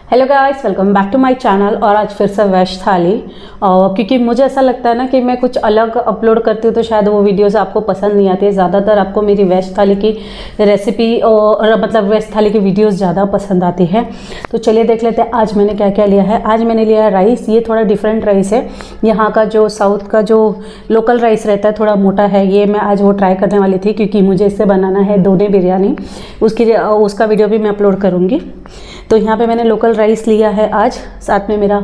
Hello guys, welcome back to my channel. और आज फिर से वेज थाली, क्योंकि मुझे ऐसा लगता है ना कि मैं कुछ अलग अपलोड करती हूँ तो शायद वो वीडियोस आपको पसंद नहीं आती है। ज़्यादातर आपको मेरी वेज थाली की रेसिपी और मतलब वेज थाली की वीडियोस ज़्यादा पसंद आती है। तो चलिए देख लेते हैं आज मैंने क्या क्या लिया है। आज मैंने लिया है राइस। ये थोड़ा डिफरेंट राइस है। यहाँ का जो साउथ का जो लोकल राइस रहता है थोड़ा मोटा है। ये मैं आज वो ट्राई करने वाली थी क्योंकि मुझे इससे बनाना है दोने बिरयानी। उसका वीडियो भी मैं अपलोड करूँगी। तो यहाँ पे मैंने लोकल राइस लिया है आज। साथ में मेरा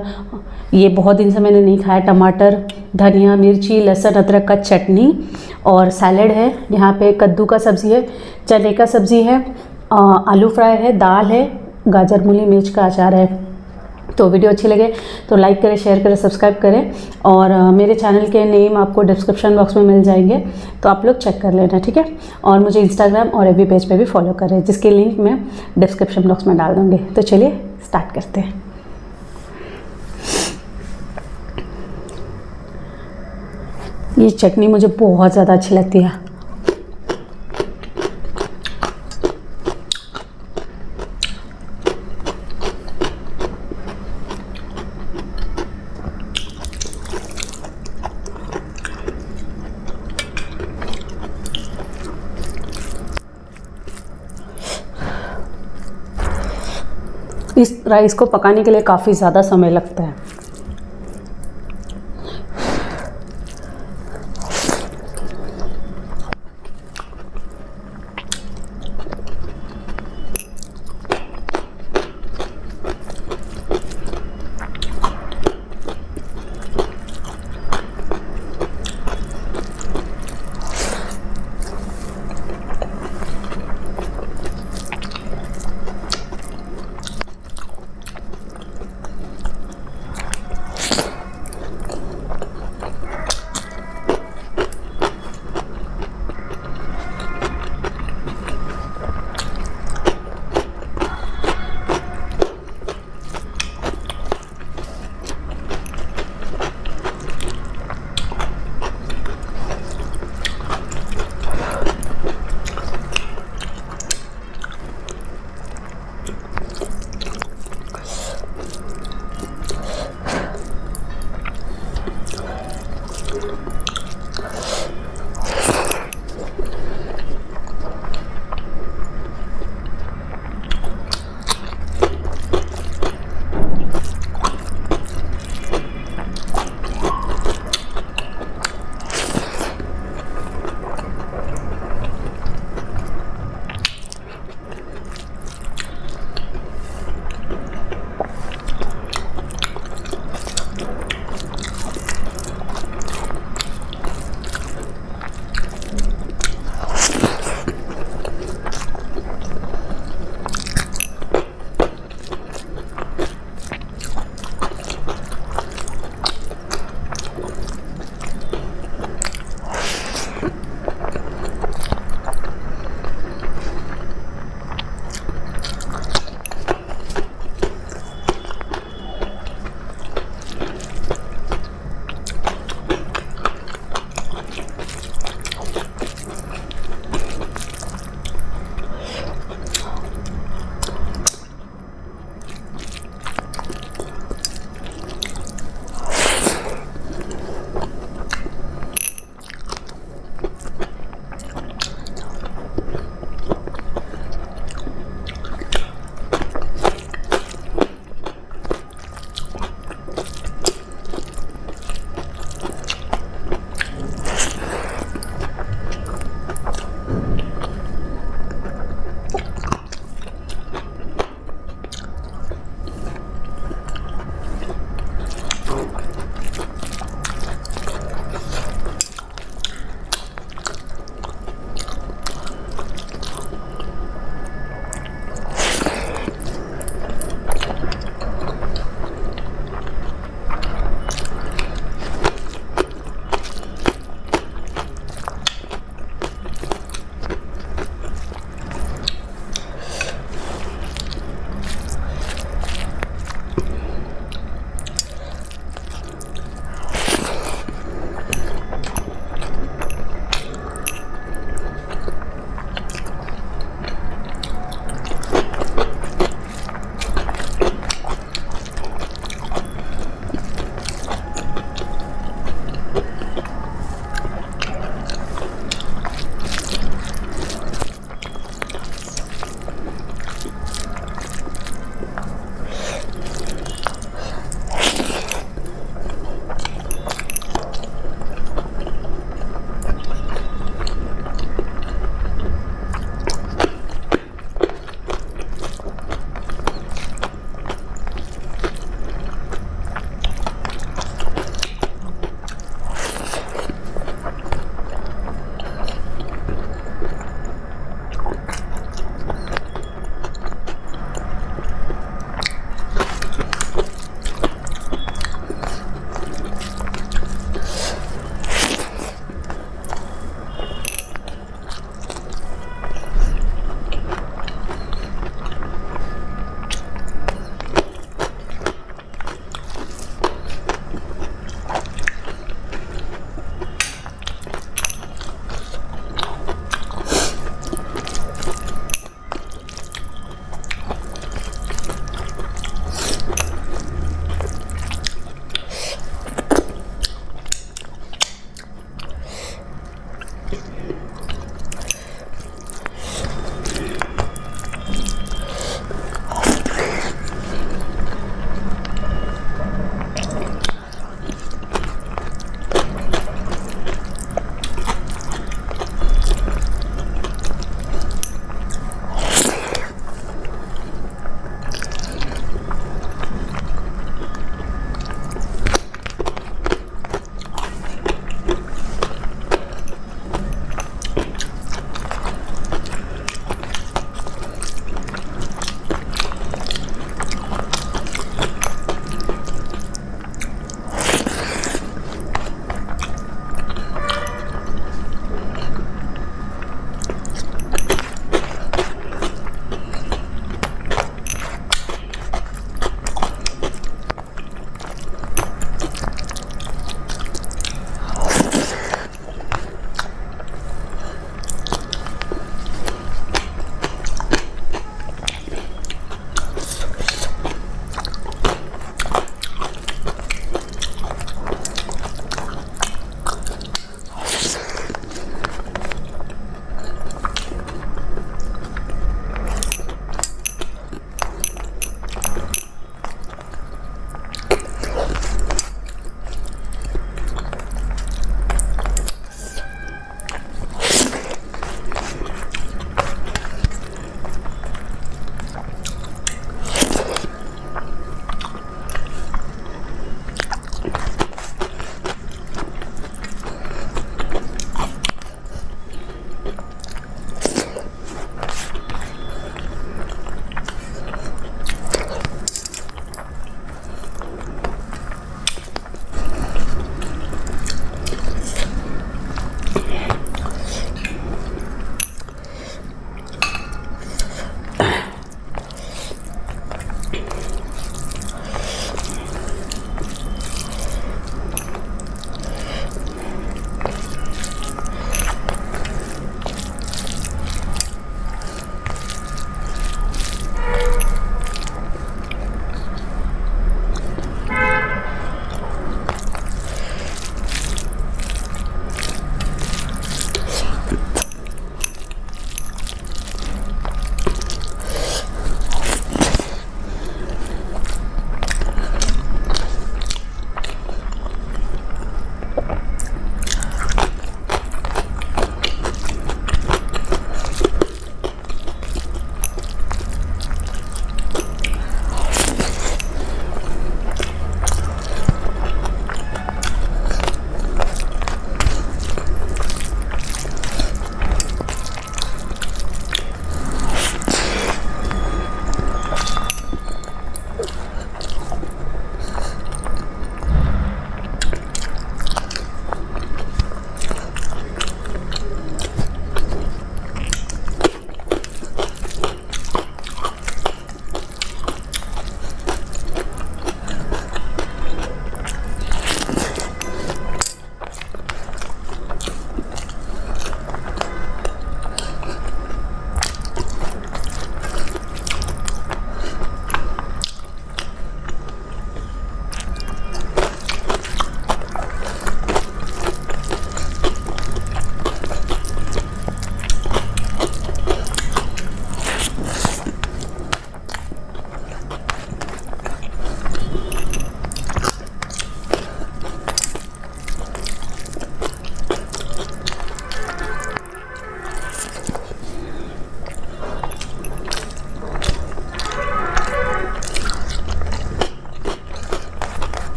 ये बहुत दिन से मैंने नहीं खाया टमाटर, धनिया, मिर्ची, लहसुन, अदरक का चटनी और सैलड है। यहाँ पे कद्दू का सब्ज़ी है, चने का सब्ज़ी है, आलू फ्राई है, दाल है, गाजर मूली मिर्च का अचार है। तो वीडियो अच्छी लगे तो लाइक करें, शेयर करें, सब्सक्राइब करें। और मेरे चैनल के नेम आपको डिस्क्रिप्शन बॉक्स में मिल जाएंगे, तो आप लोग चेक कर लेना, ठीक है। और मुझे इंस्टाग्राम और एफबी पेज पे भी फॉलो करें, जिसकी लिंक मैं डिस्क्रिप्शन बॉक्स में डाल दूँगी। तो चलिए स्टार्ट करते हैं। ये चटनी मुझे बहुत ज़्यादा अच्छी लगती है। इस राइस को पकाने के लिए काफ़ी ज़्यादा समय लगता है।